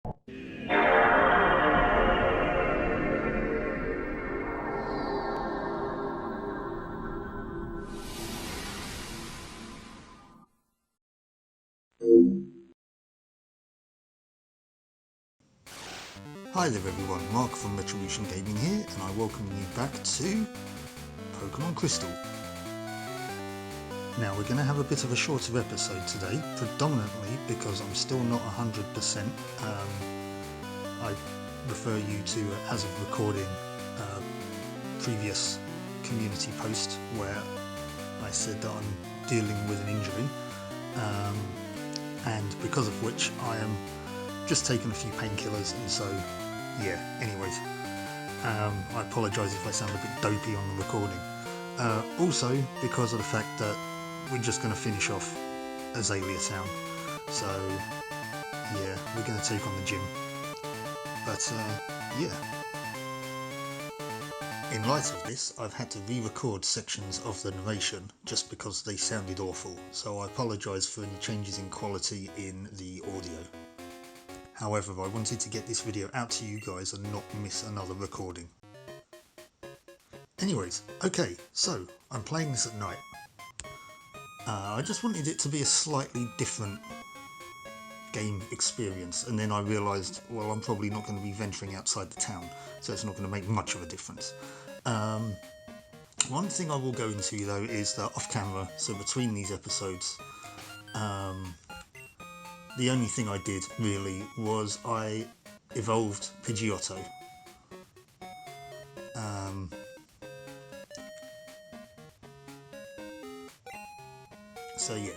Hi there everyone, Mark from Retribution Gaming here, and I welcome you back to Pokemon Crystal. Now we're going to have a bit of a shorter episode today, predominantly because I'm still not 100%. I refer you to, as of recording, previous community post where I said that I'm dealing with an injury, and because of which I am just taking a few painkillers, and so yeah, anyways, I apologise if I sound a bit dopey on the recording. Also, because of the fact that we're just going to finish off Azalea Town, so yeah, we're going to take on the gym. But yeah, in light of this, I've had to re-record sections of the narration just because they sounded awful, so I apologise for any changes in quality in the audio. However, I wanted to get this video out to you guys and not miss another recording. Anyways, okay, so I'm playing this at night. I just wanted it to be a slightly different game experience, and then I realised, well, I'm probably not going to be venturing outside the town, so it's not going to make much of a difference. One thing I will go into though is that off camera, so between these episodes, the only thing I did really was I evolved Pidgeotto. So yeah.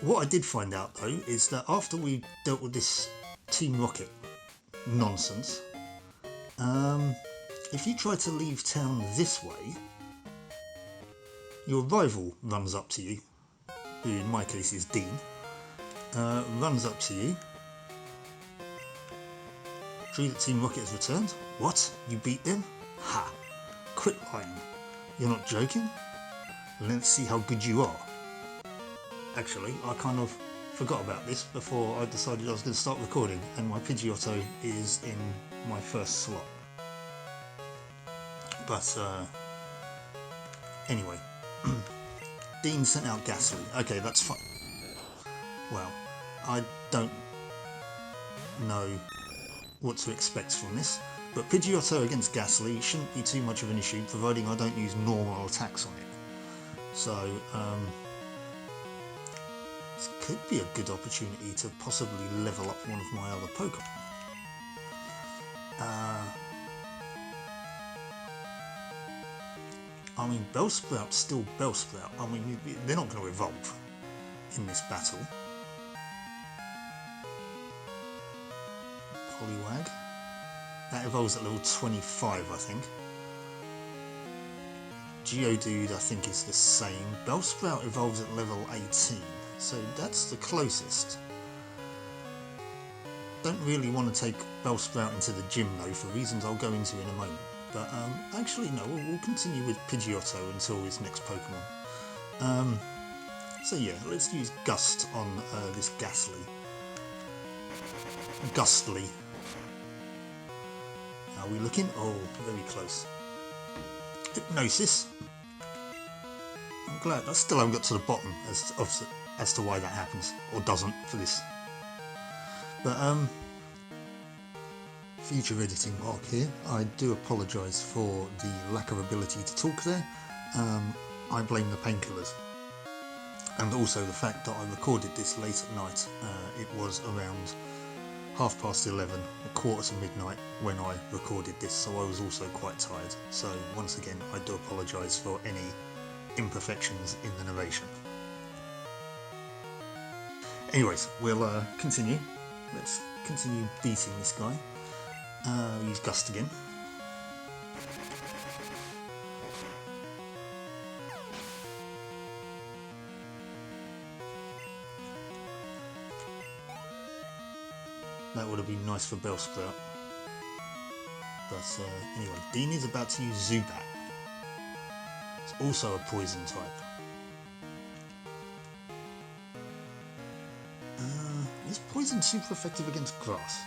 What I did find out though is that after we dealt with this Team Rocket nonsense, if you try to leave town this way, your rival runs up to you, who in my case is Dean, runs up to you. True that Team Rocket has returned? What? You beat them? Ha! Quit lying. You're not joking? Let's see how good you are. Actually, I kind of forgot about this before I decided I was going to start recording, and my Pidgeotto is in my first slot. But anyway, Dean sent out Ghastly. Okay, that's fine. Well, I don't know what to expect from this, but Pidgeotto against Ghastly shouldn't be too much of an issue, providing I don't use normal attacks on it. So this could be a good opportunity to possibly level up one of my other Pokemon. I mean, Bellsprout's still Bellsprout. I mean, they're not going to evolve in this battle. Poliwag. That evolves at level 25, I think. Geodude, I think, is the same. Bellsprout evolves at level 18, so that's the closest. Don't really want to take Bellsprout into the gym though, for reasons I'll go into in a moment. But actually no, we'll continue with Pidgeotto until his next Pokemon. So yeah, let's use Gust on this Ghastly. Gustly. Are we looking? Oh, very close. Hypnosis. I'm glad I still haven't got to the bottom as to why that happens, or doesn't for this. But future editing mark here. I do apologise for the lack of ability to talk there. I blame the painkillers, and also the fact that I recorded this late at night. It was around 11:30, a quarter to midnight when I recorded this, so I was also quite tired. So once again, I do apologise for any imperfections in the narration. Anyways, we'll continue. Let's continue beating this guy. Use Gust again. That would have been nice for Bellsprout. But anyway, Dean is about to use Zubat. It's also a poison type. Is poison super effective against grass?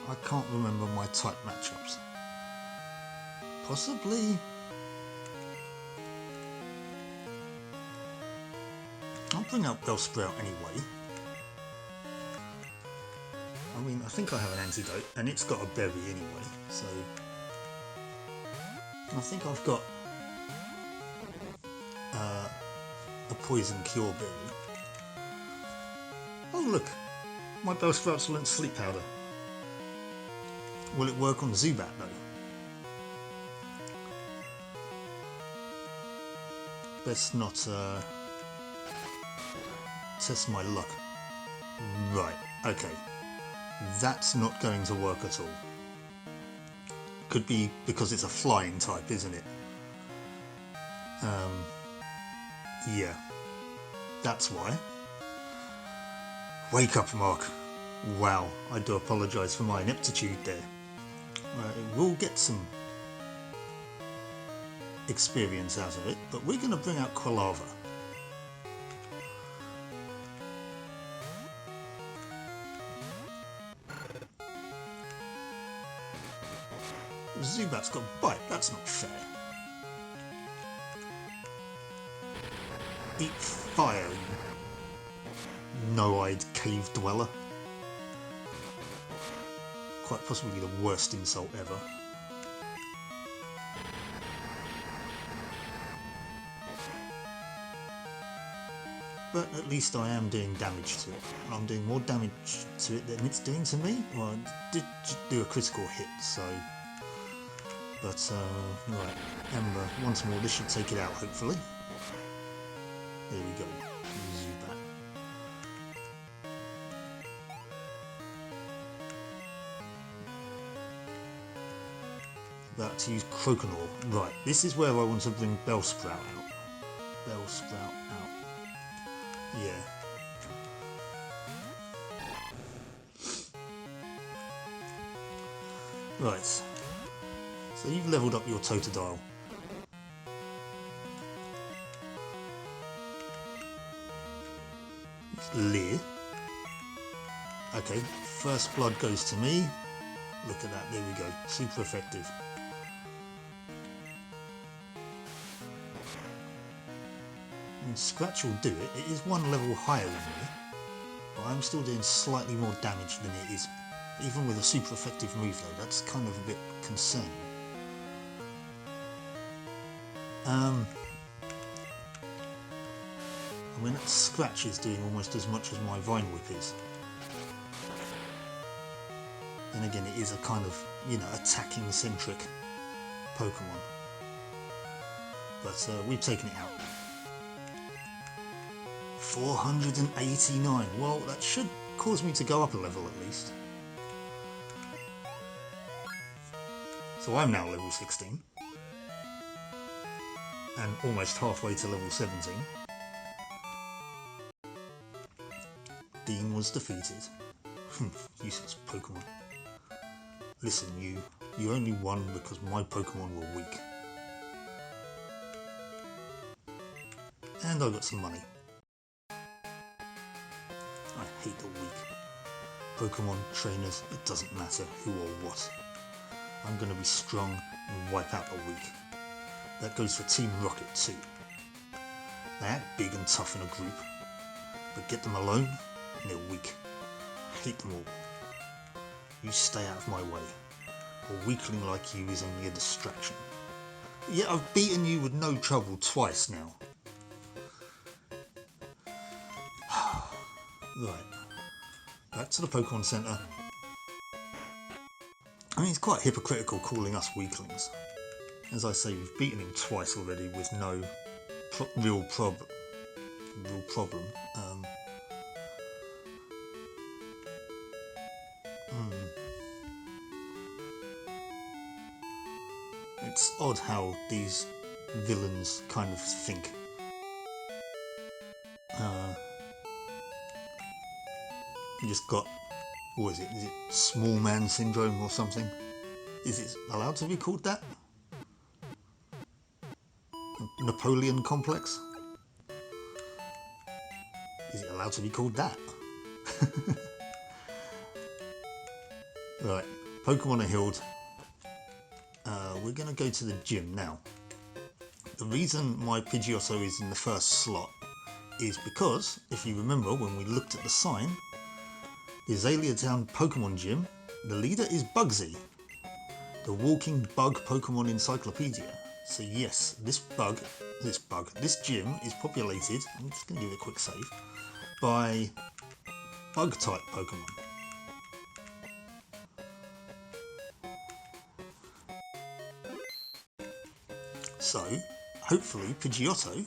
I can't remember my type matchups. Possibly. I'll bring out Bellsprout anyway. I mean, I think I have an antidote, and it's got a berry anyway, so... I think I've got a poison cure berry. Oh look! My Bellsprout's learnt sleep powder. Will it work on Zubat though? Let's not test my luck. Right, okay. That's not going to work at all. Could be because it's a flying type, isn't it? Yeah. That's why. Wake up, Mark. Wow, I do apologise for my ineptitude there. We'll get some experience out of it, but we're going to bring out Quilava. Zubat's got Bite, that's not fair. Eat fire, you no-eyed cave dweller. Quite possibly the worst insult ever. But at least I am doing damage to it. I'm doing more damage to it than it's doing to me. Well, I did do a critical hit, so... But, right, Ember, once more, this should take it out, hopefully. There we go, Zubat. About to use Croconaw. Right, this is where I want to bring Bellsprout out. Bellsprout out. Yeah. Right. So you've levelled up your Totodile. Leer. Okay, first blood goes to me. Look at that, there we go. Super effective. And Scratch will do it. It is one level higher than me, but I'm still doing slightly more damage than it is. Even with a super effective move though, that's kind of a bit concerning. I mean, that Scratch is doing almost as much as my Vine Whip is. Then again, it is a kind of, you know, attacking-centric Pokemon. But we've taken it out. 489. Well, that should cause me to go up a level at least. So I'm now level 16. And almost halfway to level 17. Dean was defeated. Useless Pokemon. Listen, you only won because my Pokemon were weak. And I got some money. I hate the weak. Pokemon trainers, it doesn't matter who or what. I'm going to be strong and wipe out the weak. That goes for Team Rocket too. They act big and tough in a group, but get them alone and they're weak. I hate them all. You stay out of my way. A weakling like you is only a distraction. Yet I've beaten you with no trouble twice now. Right, back to the Pokemon Center. I mean, it's quite hypocritical calling us weaklings. As I say, we've beaten him twice already with no real problem. It's odd how these villains kind of think. You just got, what is it? Is it small man syndrome or something? Is it allowed to be called that? Napoleon complex? Is it allowed to be called that? Right, Pokemon are healed. We're going to go to the gym now. The reason my Pidgeotto is in the first slot is because, if you remember when we looked at the sign, the Azalea Town Pokemon Gym, the leader is Bugsy, the walking bug Pokemon encyclopedia. So yes, this gym is populated, I'm just going to give it a quick save, by bug type Pokemon. So, hopefully Pidgeotto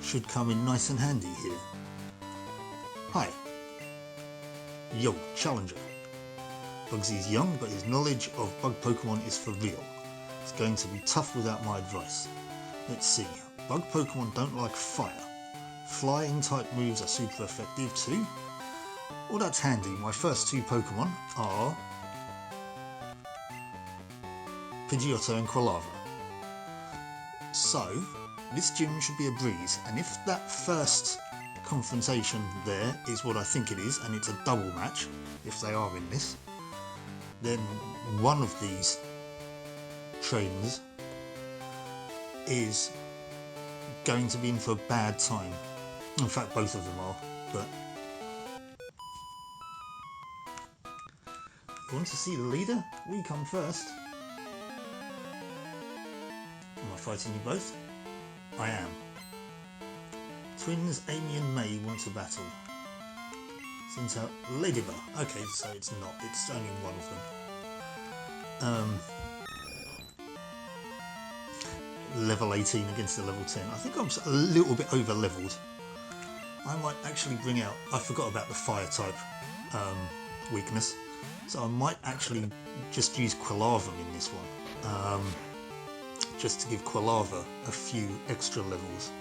should come in nice and handy here. Hi. Yo, Challenger. Bugsy's young, but his knowledge of bug Pokemon is for real. It's going to be tough without my advice. Let's see. Bug Pokemon don't like fire. Flying type moves are super effective too. Well, that's handy. My first two Pokemon are Pidgeotto and Quilava. So, this gym should be a breeze, and if that first confrontation there is what I think it is, and it's a double match, if they are in this, then one of these trainers is going to be in for a bad time. In fact, both of them are, but you want to see the leader? We come first. Am I fighting you both? I am. Twins Amy and May want to battle. Sent out Ladybug. Okay, so it's not. It's only one of them. Level 18 against the level 10. I think I'm a little bit over leveled. I might actually bring out. I forgot about the fire type weakness, so I might actually just use Quilava in this one. Just to give Quilava a few extra levels.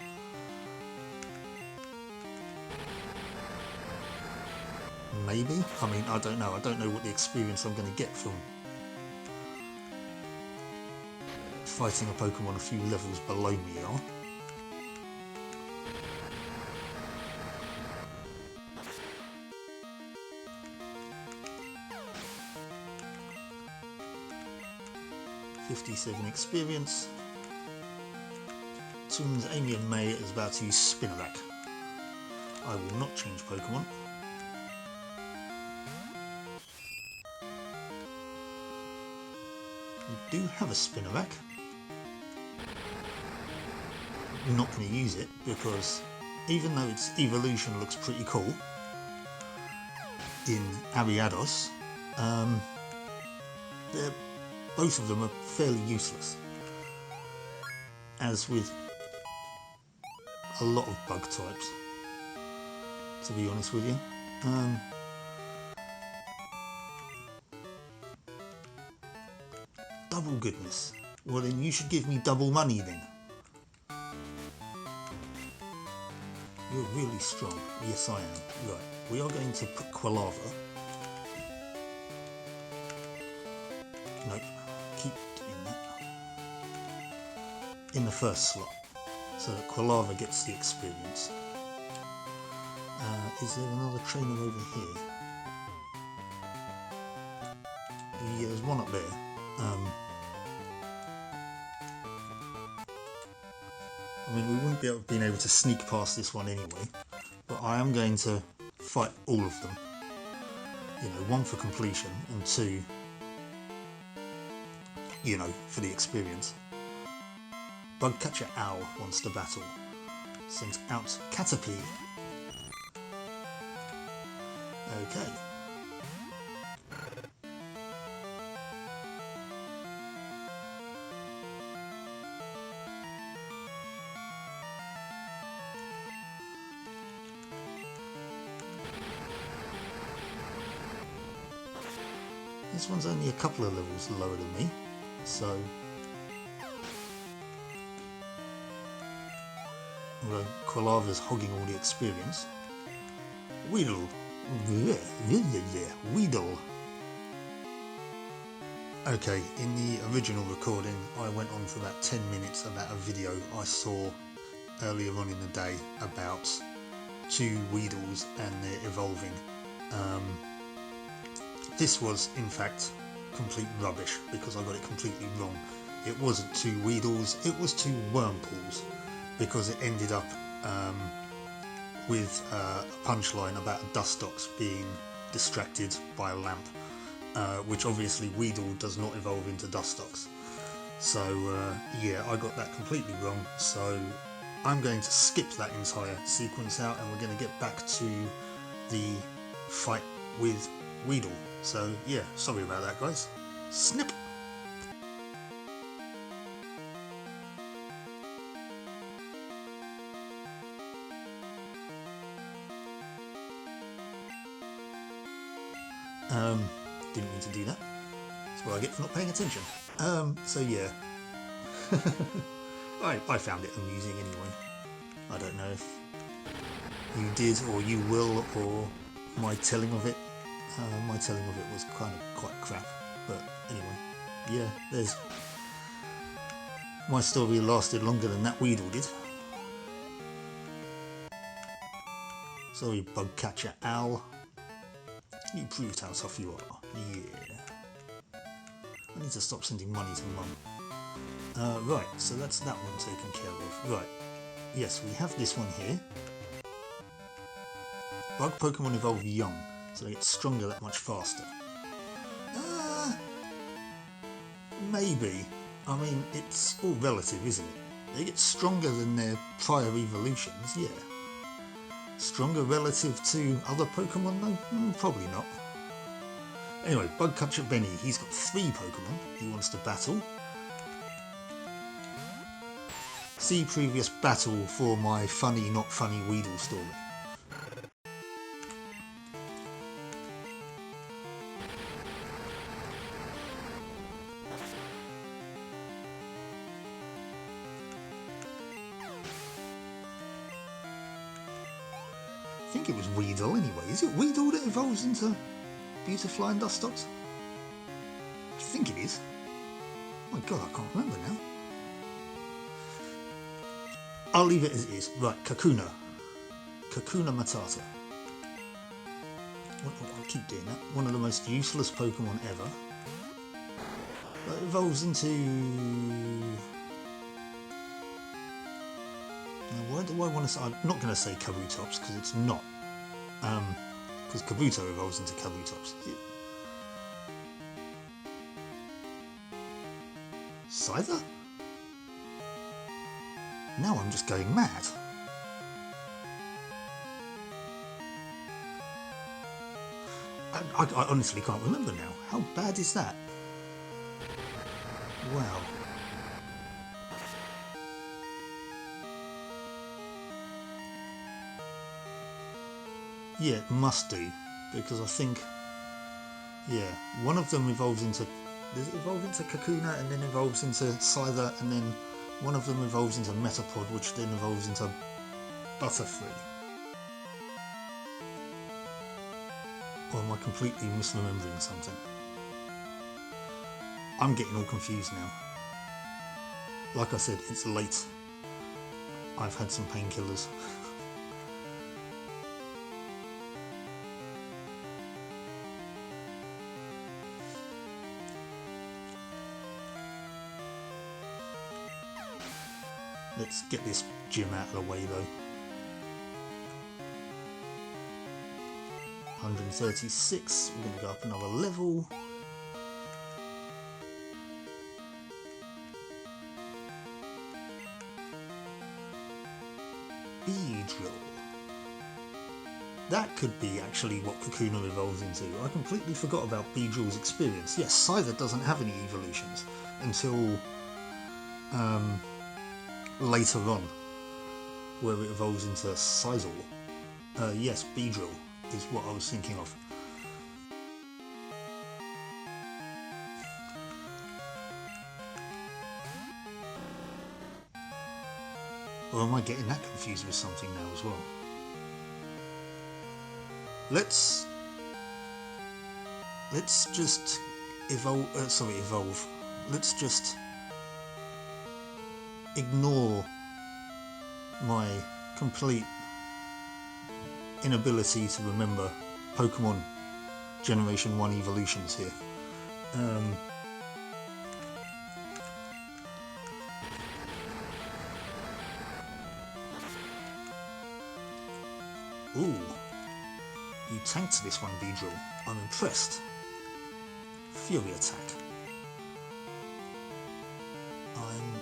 Maybe? I mean, I don't know. I don't know what the experience I'm going to get from fighting a Pokemon a few levels below me are. .57 experience. Twins Amy and May is about to use Spinarak. I will not change Pokemon. You do have a Spinarak. I'm not going to use it because even though its evolution looks pretty cool in Ariados, both of them are fairly useless, as with a lot of bug types, to be honest with you. Double goodness. Well then you should give me double money then. You're really strong. Yes I am. Right, we are going to put Quilava. Nope, keep doing that. In the first slot, so that Quilava gets the experience. Is there another trainer over here? Yeah, there's one up there. I mean, we wouldn't be able to sneak past this one anyway, but I am going to fight all of them. You know, one for completion and two, you know, for the experience. Bugcatcher Owl wants to battle. Sent out Caterpie. Okay. This one's only a couple of levels lower than me, so although Quilava's hogging all the experience. Weedle. Weedle. Okay, in the original recording I went on for about 10 minutes about a video I saw earlier on in the day about two Weedles and their evolving. This was, in fact, complete rubbish because I got it completely wrong. It wasn't 2 Weedles, it was 2 Wormpools, because it ended up with a punchline about Dustox being distracted by a lamp, which obviously Weedle does not evolve into Dustox. So yeah, I got that completely wrong, so I'm going to skip that entire sequence out and we're going to get back to the fight with Weedle. So yeah, sorry about that guys. Snip! Didn't mean to do that. That's what I get for not paying attention. So yeah. I found it amusing anyway. I don't know if you did or you will, or my telling of it. My telling of it was kind of quite crap. But anyway, yeah, there's... My story lasted longer than that Weedle did. Sorry, bug catcher Al. You proved how tough you are. Yeah. I need to stop sending money to Mum. Right, so that's that one taken care of. Right, yes, we have this one here. Bug Pokemon evolve young, so they get stronger that much faster. Maybe. I mean, it's all relative, isn't it? They get stronger than their prior evolutions, yeah. Stronger relative to other Pokemon though? Probably not. Anyway, Bugcatcher Benny, he's got 3 Pokemon he wants to battle. See previous battle for my funny not funny Weedle story. I think it was Weedle anyway. Is it Weedle that evolves into Beautifly and Dustox? I think it is. Oh my god, I can't remember now. I'll leave it as it is. Right, Kakuna. Kakuna Matata. I'll keep doing that. One of the most useless Pokemon ever. But it evolves into... Now, why do I want to say... I'm not going to say Kabutops because it's not. Because Kabuto evolves into Kabutops. Scyther? Now I'm just going mad. I honestly can't remember now. How bad is that? Wow. Yeah, it must do. Because I think... Yeah, one of them evolves into... Does it evolve into Kakuna and then evolves into Scyther, and then one of them evolves into Metapod, which then evolves into Butterfree? Or am I completely misremembering something? I'm getting all confused now. Like I said, it's late. I've had some painkillers. Let's get this gym out of the way though. 136, we're going to go up another level. Beedrill. That could be actually what Kakuna evolves into. I completely forgot about Beedrill's experience. Yes, Scyther doesn't have any evolutions until later on, where it evolves into Sizal. Yes, Beedrill is what I was thinking of. Or am I getting that confused with something now as well? Let's just evolve. Evolve. Let's just ignore my complete inability to remember Pokemon Generation 1 evolutions here. Ooh, you tanked this one, Beedrill. I'm impressed. Fury attack. I'm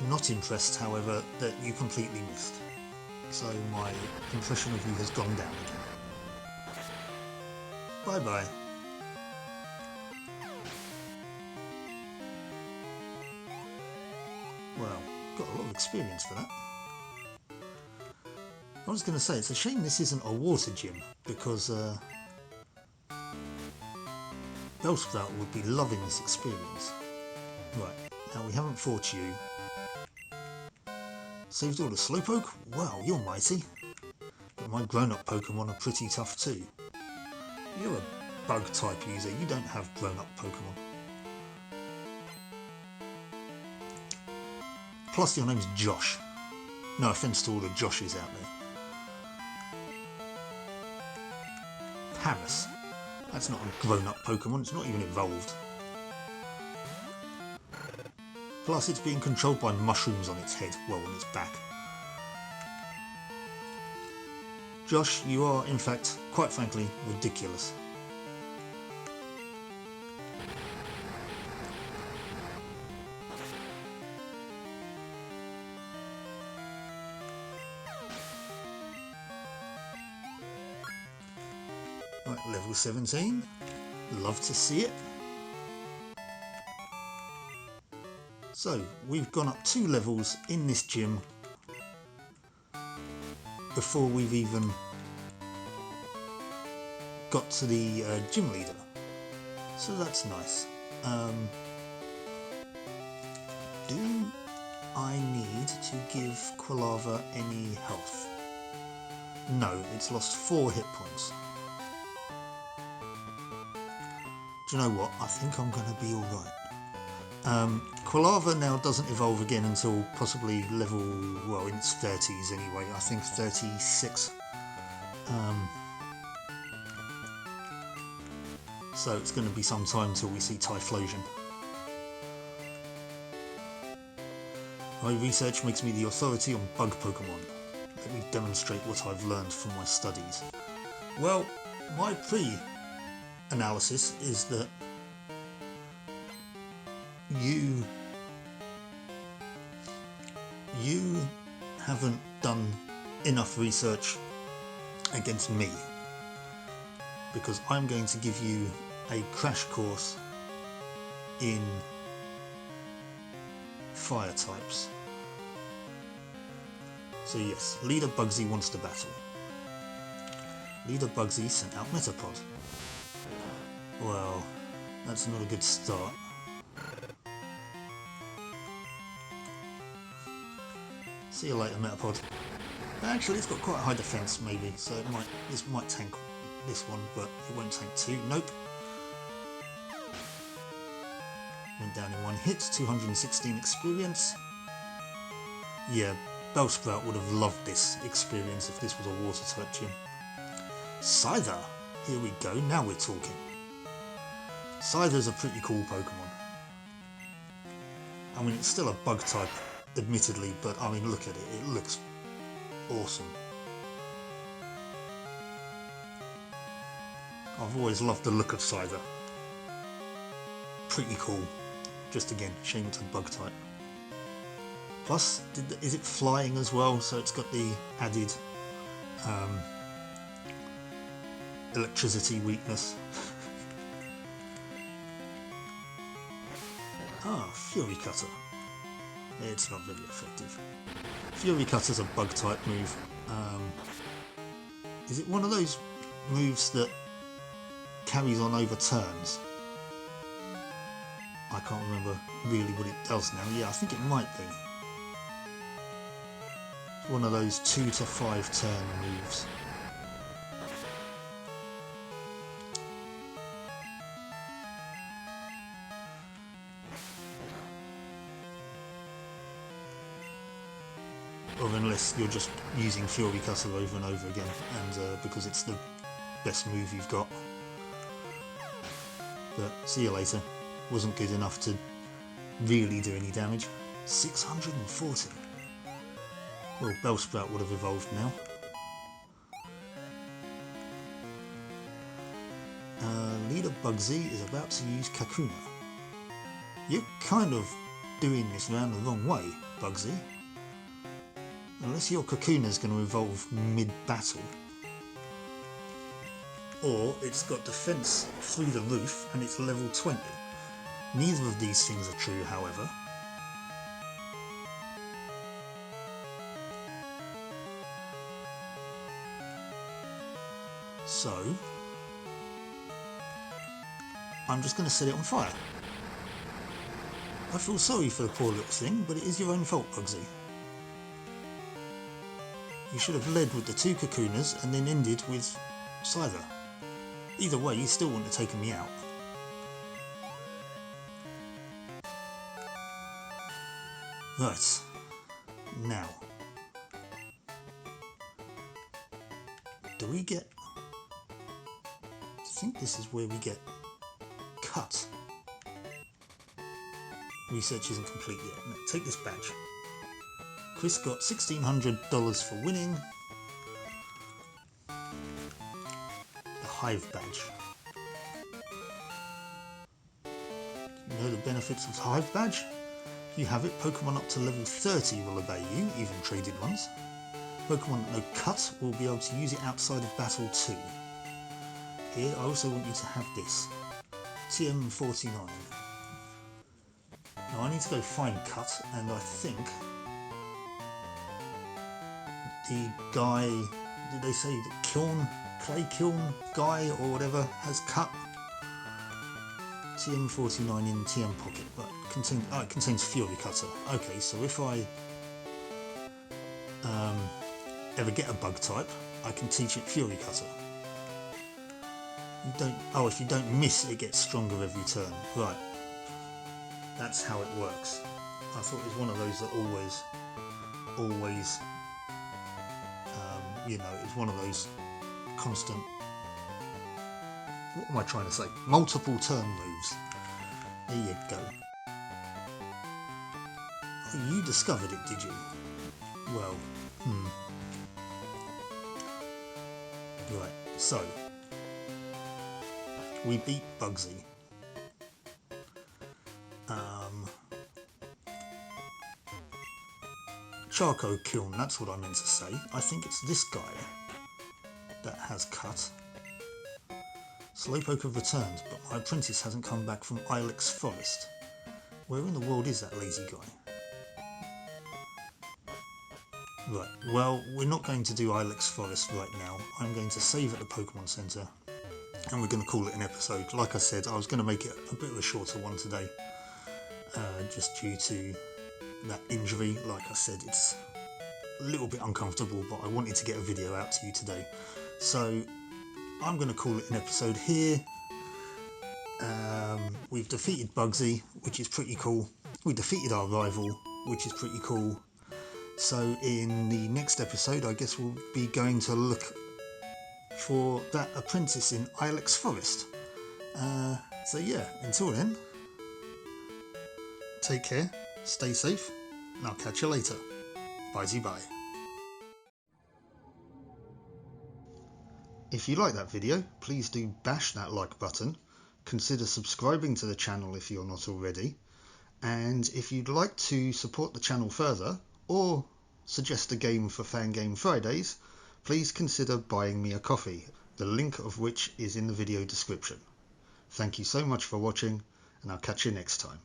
not impressed, however, that you completely missed. So my impression of you has gone down again. Bye bye. Well, got a lot of experience for that. I was going to say, it's a shame this isn't a water gym, because Bellsprout would be loving this experience. Right, now we haven't fought you. Saved all the Slowpoke? Wow, you're mighty. But my grown-up Pokemon are pretty tough too. You're a bug-type user, you don't have grown-up Pokemon. Plus your name's Josh. No offence to all the Joshes out there. Paris. That's not a grown-up Pokemon, it's not even evolved. Plus it's being controlled by mushrooms on its head, well, on its back. Josh, you are, in fact, quite frankly, ridiculous. Right, level 17. Love to see it. So, we've gone up 2 levels in this gym before we've even got to the gym leader. So that's nice. Do I need to give Quilava any health? No, it's lost 4 hit points. Do you know what? I think I'm going to be alright. Quilava now doesn't evolve again until possibly level, well, in its 30s anyway, I think 36. So it's going to be some time until we see Typhlosion. My research makes me the authority on bug Pokemon. Let me demonstrate what I've learned from my studies. Well, my pre-analysis is that you haven't done enough research against me, because I'm going to give you a crash course in fire types. So yes, Leader Bugsy wants to battle. Leader Bugsy sent out Metapod. Well, that's not a good start. See you later, Metapod. Actually, it's got quite a high defense, maybe, so this might tank this one, but it won't tank 2. Nope. Went down in 1 hit, 216 experience. Yeah, Bellsprout would have loved this experience if this was a water type gym. Scyther! Here we go, now we're talking. Scyther's a pretty cool Pokemon. I mean, it's still a bug type, admittedly, but I mean, look at it, it looks awesome. I've always loved the look of Scyther. Pretty cool. Just again, shame it's a bug type. Plus, is it flying as well? So it's got the added electricity weakness. Fury Cutter. It's not very effective. Fury Cutter's a bug type move. Is it one of those moves that carries on over turns? I can't remember really what it does now. Yeah, I think it might be. It's one of those 2 to 5 turn moves. Or unless you're just using Fury Cutter over and over again, and because it's the best move you've got. But see you later. Wasn't good enough to really do any damage. 640. Well, Bellsprout would have evolved now. Leader Bugsy is about to use Kakuna. You're kind of doing this round the wrong way, Bugsy. Unless your Kakuna's going to evolve mid-battle. Or it's got defense through the roof and it's level 20. Neither of these things are true, however. So I'm just going to set it on fire. I feel sorry for the poor little thing, but it is your own fault, Bugsy. You should have led with the 2 Kakunas and then ended with Scyther. Either way, you still wouldn't have taken me out. Right. Now. Do we get... I think this is where we get cut. Research isn't complete yet. No, take this badge. Chris got $1,600 for winning. The Hive badge. You know the benefits of the Hive badge? If you have it, Pokemon up to level 30 will obey you, even traded ones. Pokemon that know Cut will be able to use it outside of battle too. Here, I also want you to have this. TM49. Now I need to go find Cut, and I think the guy, did they say the clay kiln guy or whatever has Cut? TM49 in TM pocket, but it contains Fury Cutter. Okay, so if I ever get a bug type, I can teach it Fury Cutter. If you don't miss, it gets stronger every turn. Right. That's how it works. I thought it was one of those that always, you know, it's one of those constant, what am I trying to say? Multiple turn moves. There you go. Oh, you discovered it, did you? Well, Right, so we beat Bugsy. Charcoal Kiln, that's what I meant to say. I think it's this guy that has Cut. Slowpoke have returned, but my apprentice hasn't come back from Ilex Forest. Where in the world is that lazy guy? Right, well, we're not going to do Ilex Forest right now. I'm going to save at the Pokemon Centre, and we're going to call it an episode. Like I said, I was going to make it a bit of a shorter one today, just due to that injury. Like I said, it's a little bit uncomfortable, but I wanted to get a video out to you today. So I'm going to call it an episode here. We've defeated Bugsy, which is pretty cool. We defeated our rival, which is pretty cool. So in the next episode, I guess we'll be going to look for that apprentice in Ilex Forest. So yeah, until then, take care, stay safe, and I'll catch you later. Bye-bye. If you like that video, please do bash that like button, consider subscribing to the channel if you're not already, and if you'd like to support the channel further, or suggest a game for Fangame Fridays, please consider buying me a coffee, the link of which is in the video description. Thank you so much for watching, and I'll catch you next time.